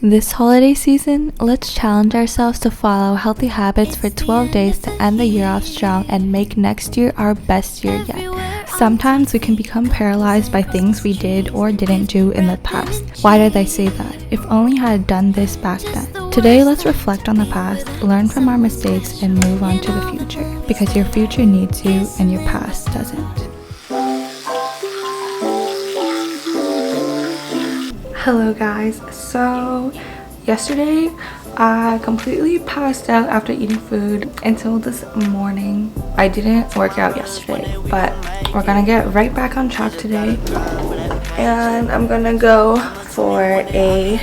This holiday season, let's challenge ourselves to follow healthy habits for 12 days to end the year off strong and make next year our best year yet. Sometimes we can become paralyzed by things we did or didn't do in the past. Why did I say that? If only I had done this back then. Today, let's reflect on the past, learn from our mistakes, and move on to the future. Because your future needs you and your past doesn't. Hello guys, so yesterday I completely passed out after eating food until this morning. I didn't work out yesterday, but we're gonna get right back on track today and I'm gonna go for a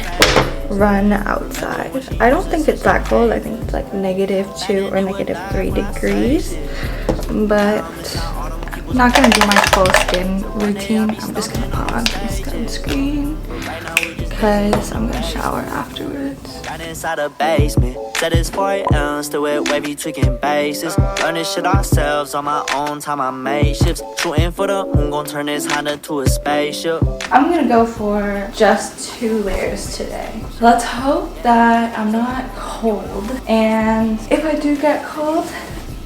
run outside. I don't think it's that cold. I think it's like -2 or -3 degrees, but I'm not gonna do my full skin routine. I'm just gonna put on some sunscreen because I'm gonna shower afterwards. Right inside the basement, said it's 4 a.m. still with wavy tweaking bases. Learn this shit ourselves on my own time. I made ships, shooting for the moon, gonna turn this Honda to a spaceship. I'm gonna go for just 2 layers today. Let's hope that I'm not cold, and if I do get cold,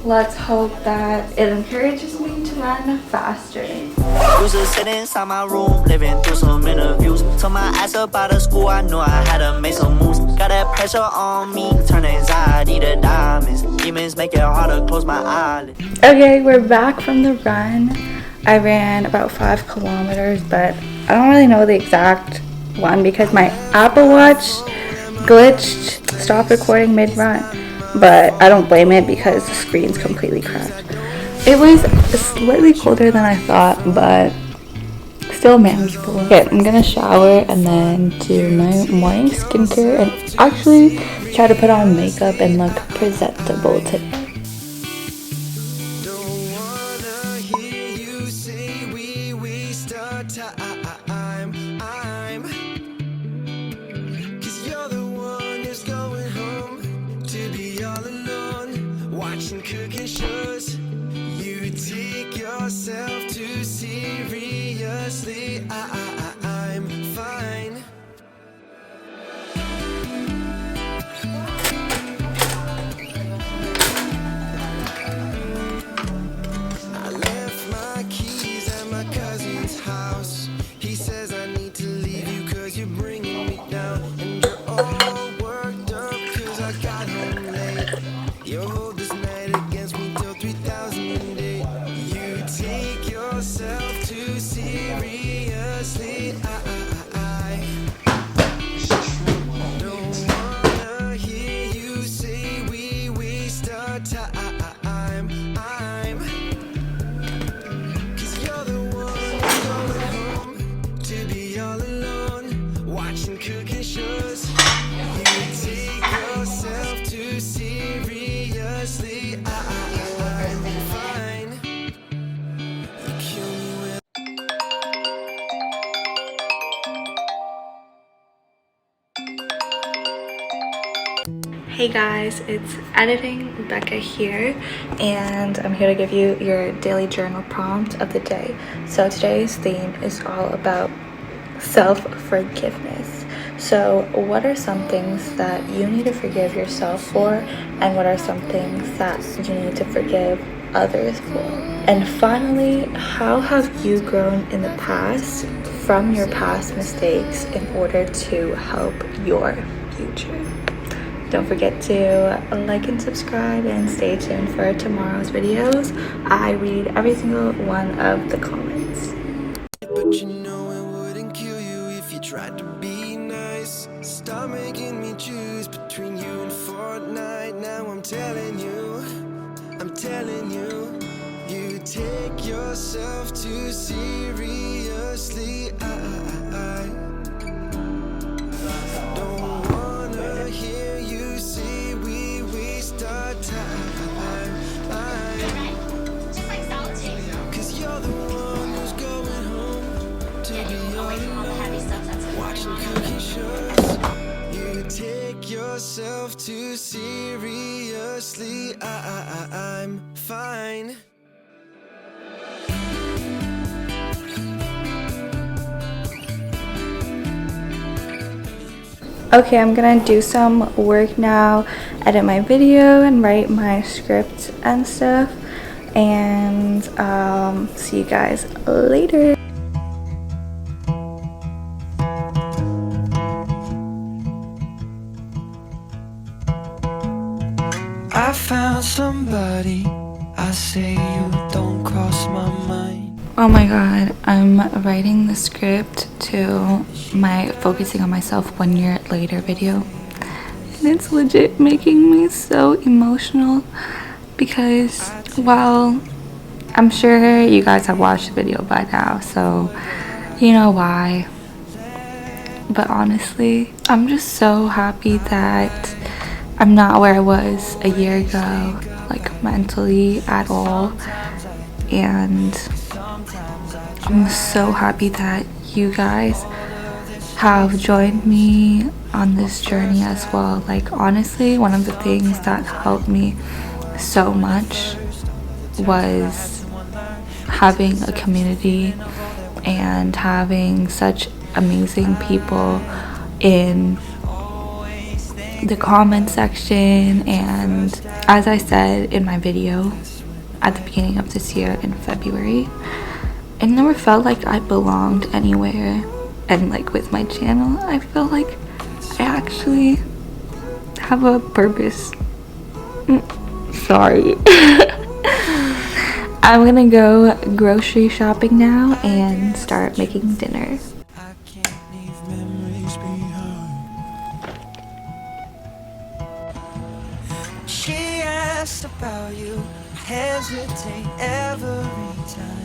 let's hope that it encourages me to run faster. Used to sit inside my room, living through some interviews. Told my ass up out of school, I knew I had to make some moves. Got that pressure on me, turn anxiety to diamonds. Demons make it hard to close my eyelids. Okay, we're back from the run. I ran about 5 kilometers, but I don't really know the exact one because my Apple Watch glitched, stopped recording mid-run. But I don't blame it because the screen's completely cracked. It was slightly colder than I thought, but still manageable. Okay, I'm gonna shower and then do my morning skincare and actually try to put on makeup and look presentable today. Watching cooking shows, you take yourself too seriously. I'm fine. I left my keys at my cousin's house. He says I need to leave you 'cause you're bringing me down, and you're all worked up 'cause I got home late. You're too seriously. I don't wanna hear you say we waste our time. 'Cause you're the one who's going home to be all alone, watching cooking shows. You take yourself too seriously. I'm fine. Hey guys, it's editing Becca here, and I'm here to give you your daily journal prompt of the day. So today's theme is all about self-forgiveness. So what are some things that you need to forgive yourself for, and what are some things that you need to forgive others for? And finally, how have you grown in the past from your past mistakes in order to help your future? Don't forget to like and subscribe and stay tuned for tomorrow's videos. I read every single one of the comments. But you know it wouldn't kill you if you tried to be nice. Stop making me choose between you and Fortnite. Now I'm telling you, you take yourself too seriously. I don't wanna hear you say we waste our time. 'Cause you're the one who's going home to be all alone, watching cooking shows. You take yourself too seriously. I'm fine. Okay, I'm gonna do some work now, edit my video and write my script and stuff, and see you guys later. I found somebody, I say you don't cross my mind. Oh my god, I'm writing the script to my Focusing on Myself 1 Year Later video, and it's legit making me so emotional because, well, I'm sure you guys have watched the video by now, so you know why. But honestly, I'm just so happy that I'm not where I was a year ago, like mentally at all, and I'm so happy that you guys have joined me on this journey as well. Like, honestly, one of the things that helped me so much was having a community and having such amazing people in the comment section. And as I said in my video at the beginning of this year in February, I never felt like I belonged anywhere, and like with my channel I feel like I actually have a purpose. Sorry. I'm gonna go grocery shopping now and start making dinner. I can't leave memories behind. She asked about you, hesitate every time.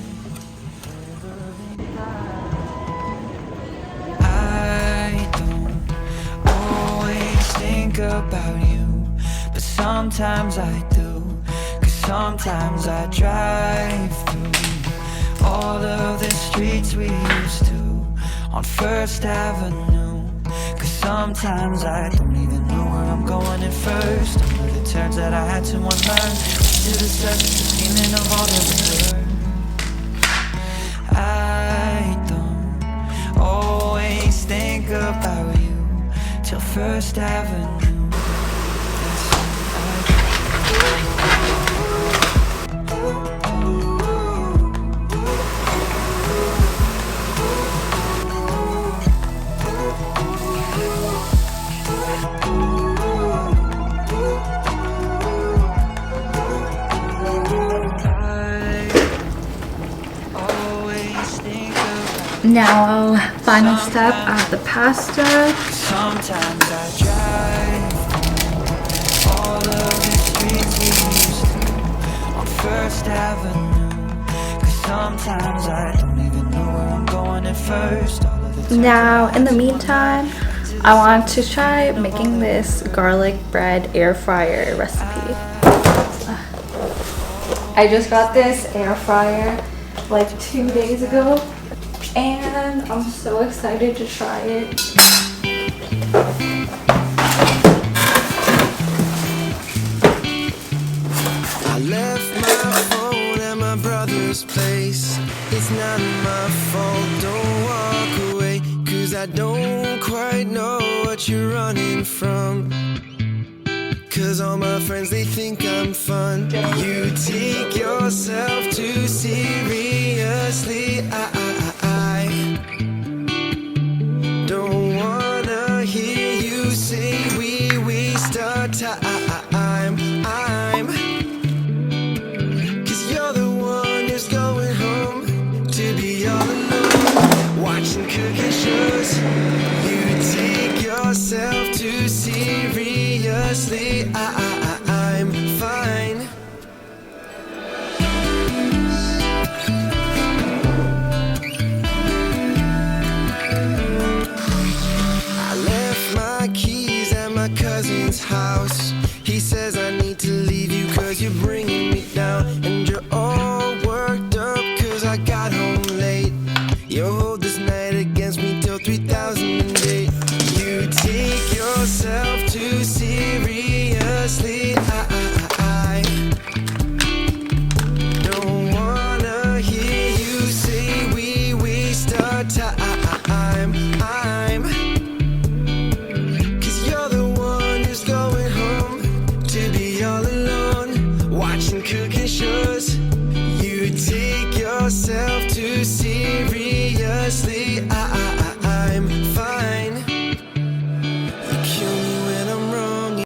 I don't always think about you, but sometimes I do. Cause sometimes I drive through all of the streets we used to on First Avenue. Cause sometimes I don't even know where I'm going at first. All of the turns that I had to unlearn. Should have such the feeling of all that we learned. I don't always think about you till First Avenue. Now, final step, I have the pasta. Sometimes I drive all of the streets we used to on First Avenue. Cause sometimes I don't even know where I'm going at first. All of the Now, in the meantime, I want to try making this garlic bread air fryer recipe. I just got this air fryer like 2 days ago, and I'm so excited to try it. I left my phone at my brother's place. It's not my fault, don't walk away. Cause I don't quite know what you're running from. Cause all my friends, they think I'm fun. You take yourself too seriously. I don't wanna hear you say we waste our time. Cause you're the one who's going home to be all alone, watching cooking shows. You take yourself too seriously. I'm fine. I left my keys at my cousin's house. He says I need to leave you cause you're bringing me down. And you're all worked up cause I got home late. You hold this night against me till 3008. You take yourself too seriously. I don't wanna hear you say we waste our time. be all alone, watching cooking shows.